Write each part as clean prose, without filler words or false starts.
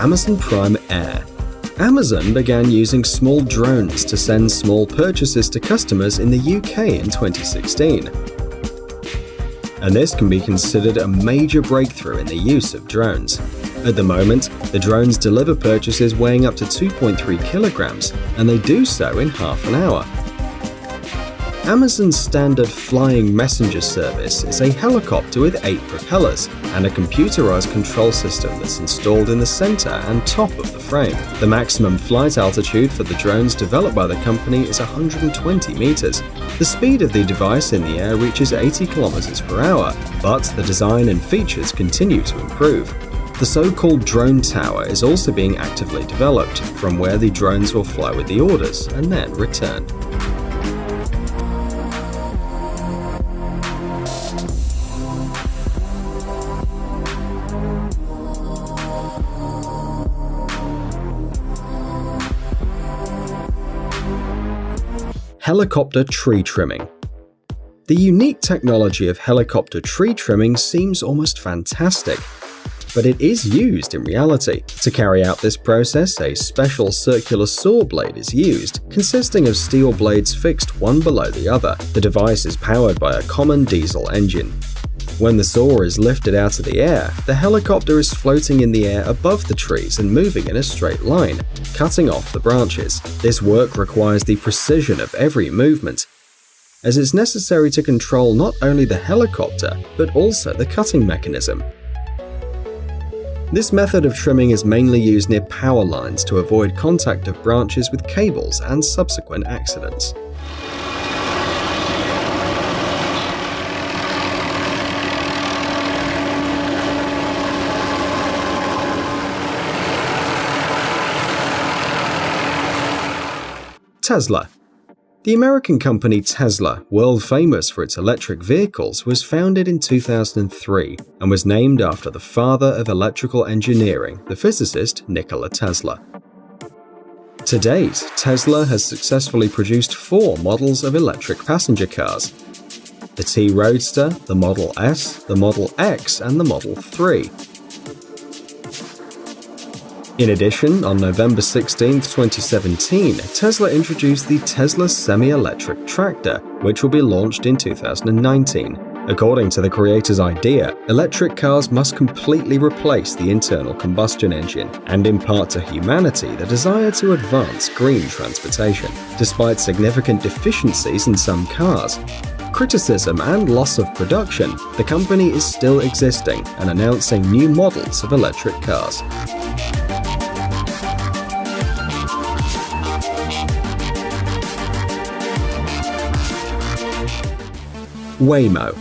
Amazon Prime Air. Amazon began using small drones to send small purchases to customers in the UK in 2016. And this can be considered a major breakthrough in the use of drones. At the moment, the drones deliver purchases weighing up to 2.3 kilograms, and they do so in half an hour. Amazon's standard flying messenger service is a helicopter with 8 propellers and a computerized control system that's installed in the center and top of the frame. The maximum flight altitude for the drones developed by the company is 120 meters. The speed of the device in the air reaches 80 kilometers per hour, but the design and features continue to improve. The so-called drone tower is also being actively developed, from where the drones will fly with the orders and then return. Helicopter tree trimming. The unique technology of helicopter tree trimming seems almost fantastic, but it is used in reality. To carry out this process, a special circular saw blade is used, consisting of steel blades fixed one below the other. The device is powered by a common diesel engine. When the saw is lifted out of the air, the helicopter is floating in the air above the trees and moving in a straight line, cutting off the branches. This work requires the precision of every movement, as it's necessary to control not only the helicopter, but also the cutting mechanism. This method of trimming is mainly used near power lines to avoid contact of branches with cables and subsequent accidents. Tesla. The American company Tesla, world famous for its electric vehicles, was founded in 2003 and was named after the father of electrical engineering, the physicist Nikola Tesla. To date, Tesla has successfully produced 4 models of electric passenger cars: the T Roadster, the Model S, the Model X, and the Model 3. In addition, on November 16, 2017, Tesla introduced the Tesla semi-electric tractor, which will be launched in 2019. According to the creator's idea, electric cars must completely replace the internal combustion engine and impart to humanity the desire to advance green transportation. Despite significant deficiencies in some cars, criticism and loss of production, the company is still existing and announcing new models of electric cars. Waymo.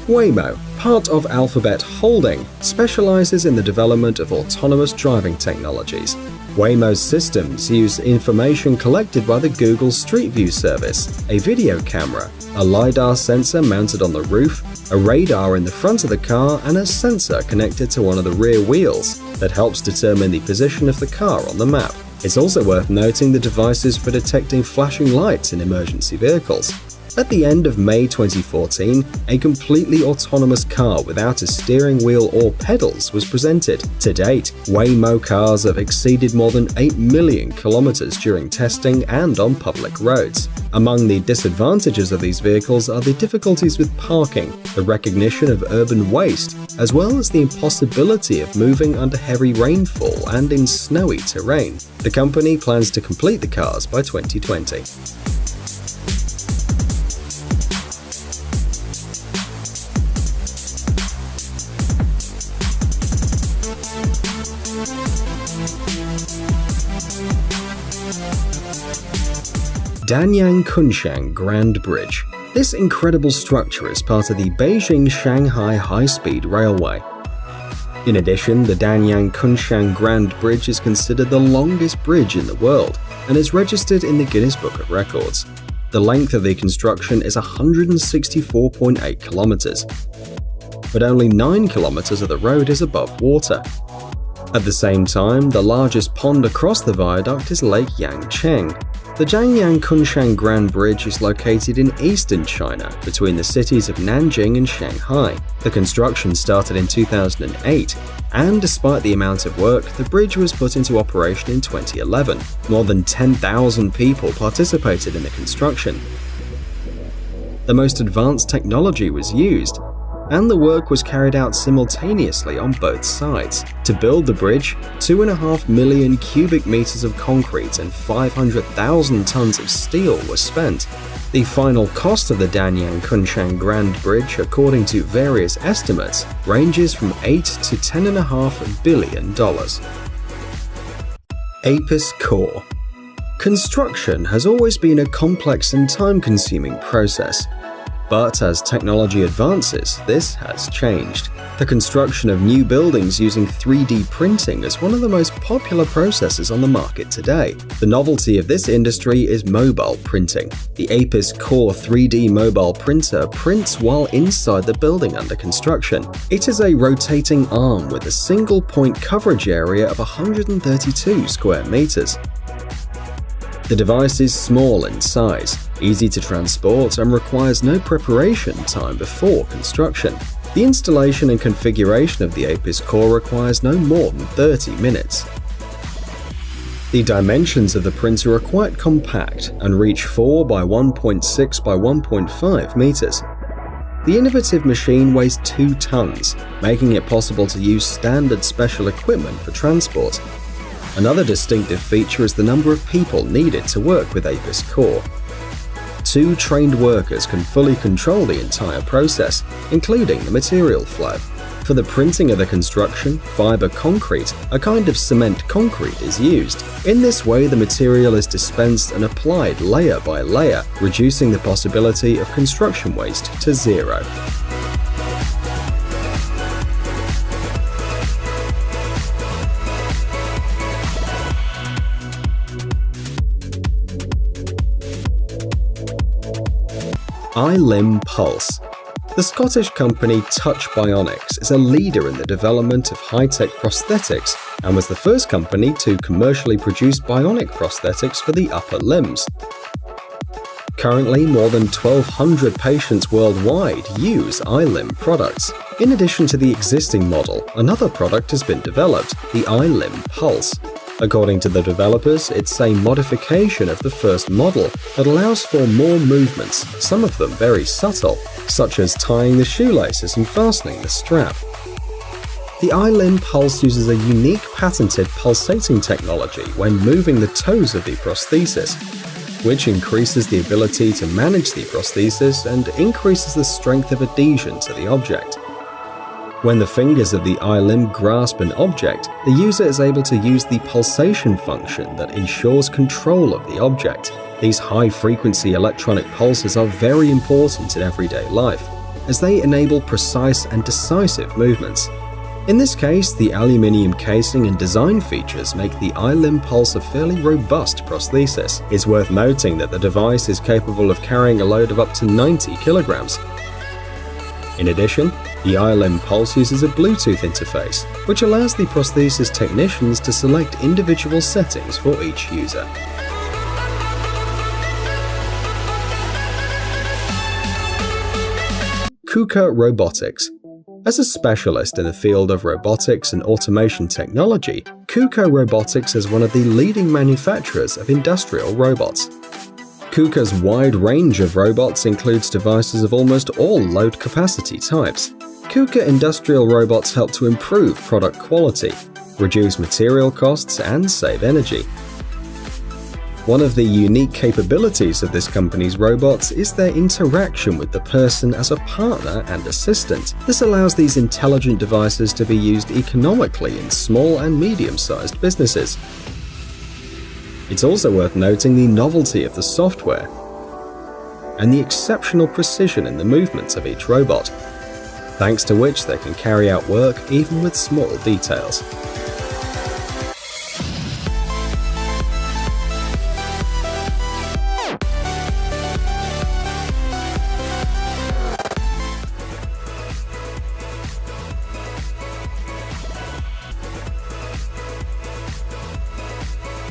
Waymo, part of Alphabet Holding, specializes in the development of autonomous driving technologies. Waymo's systems use information collected by the Google Street View service, a video camera, a LiDAR sensor mounted on the roof, a radar in the front of the car, and a sensor connected to one of the rear wheels that helps determine the position of the car on the map. It's also worth noting the devices for detecting flashing lights in emergency vehicles. At the end of May 2014, a completely autonomous car without a steering wheel or pedals was presented. To date, Waymo cars have exceeded more than 8 million kilometers during testing and on public roads. Among the disadvantages of these vehicles are the difficulties with parking, the recognition of urban waste, as well as the impossibility of moving under heavy rainfall and in snowy terrain. The company plans to complete the cars by 2020. Danyang Kunshan Grand Bridge. This incredible structure is part of the Beijing-Shanghai high-speed railway. In addition, the Danyang Kunshan Grand Bridge is considered the longest bridge in the world and is registered in the Guinness Book of Records. The length of the construction is 164.8 kilometers, but only 9 kilometers of the road is above water. At the same time, the largest pond across the viaduct is Lake Yangcheng. The Danyang Kunshan Grand Bridge is located in eastern China, between the cities of Nanjing and Shanghai. The construction started in 2008, and despite the amount of work, the bridge was put into operation in 2011. More than 10,000 people participated in the construction. The most advanced technology was used, and the work was carried out simultaneously on both sides. To build the bridge, 2.5 million cubic meters of concrete and 500,000 tons of steel were spent. The final cost of the Danyang Kunshan Grand Bridge, according to various estimates, ranges from $8 to $10.5 billion. APIS core. Construction has always been a complex and time-consuming process. But as technology advances, this has changed. The construction of new buildings using 3D printing is one of the most popular processes on the market today. The novelty of this industry is mobile printing. The APIS Core 3D mobile printer prints while inside the building under construction. It is a rotating arm with a single point coverage area of 132 square meters. The device is small in size, easy to transport, and requires no preparation time before construction. The installation and configuration of the APIS core requires no more than 30 minutes. The dimensions of the printer are quite compact and reach 4 by 1.6 by 1.5 meters. The innovative machine weighs 2 tons, making it possible to use standard special equipment for transport. Another distinctive feature is the number of people needed to work with APIS core. 2 trained workers can fully control the entire process, including the material flow. For the printing of the construction, fiber concrete, a kind of cement concrete, is used. In this way, the material is dispensed and applied layer by layer, reducing the possibility of construction waste to zero. Eye-limb pulse. The Scottish company Touch Bionics is a leader in the development of high-tech prosthetics and was the first company to commercially produce bionic prosthetics for the upper limbs. Currently, more than 1,200 patients worldwide use eye-limb products. In addition to the existing model, another product has been developed, the eye-limb pulse. According to the developers, it's a modification of the first model that allows for more movements, some of them very subtle, such as tying the shoelaces and fastening the strap. The eye-limb pulse uses a unique patented pulsating technology when moving the toes of the prosthesis, which increases the ability to manage the prosthesis and increases the strength of adhesion to the object. When the fingers of the eye limb grasp an object, the user is able to use the pulsation function that ensures control of the object. These high-frequency electronic pulses are very important in everyday life, as they enable precise and decisive movements. In this case, the aluminium casing and design features make the eye limb pulse a fairly robust prosthesis. It's worth noting that the device is capable of carrying a load of up to 90 kilograms. In addition, the eye-limb pulse uses a Bluetooth interface, which allows the prosthesis technicians to select individual settings for each user. KUKA Robotics. As a specialist in the field of robotics and automation technology, KUKA Robotics is one of the leading manufacturers of industrial robots. KUKA's wide range of robots includes devices of almost all load capacity types. KUKA industrial robots help to improve product quality, reduce material costs, and save energy. One of the unique capabilities of this company's robots is their interaction with the person as a partner and assistant. This allows these intelligent devices to be used economically in small and medium-sized businesses. It's also worth noting the novelty of the software and the exceptional precision in the movements of each robot, thanks to which they can carry out work even with small details.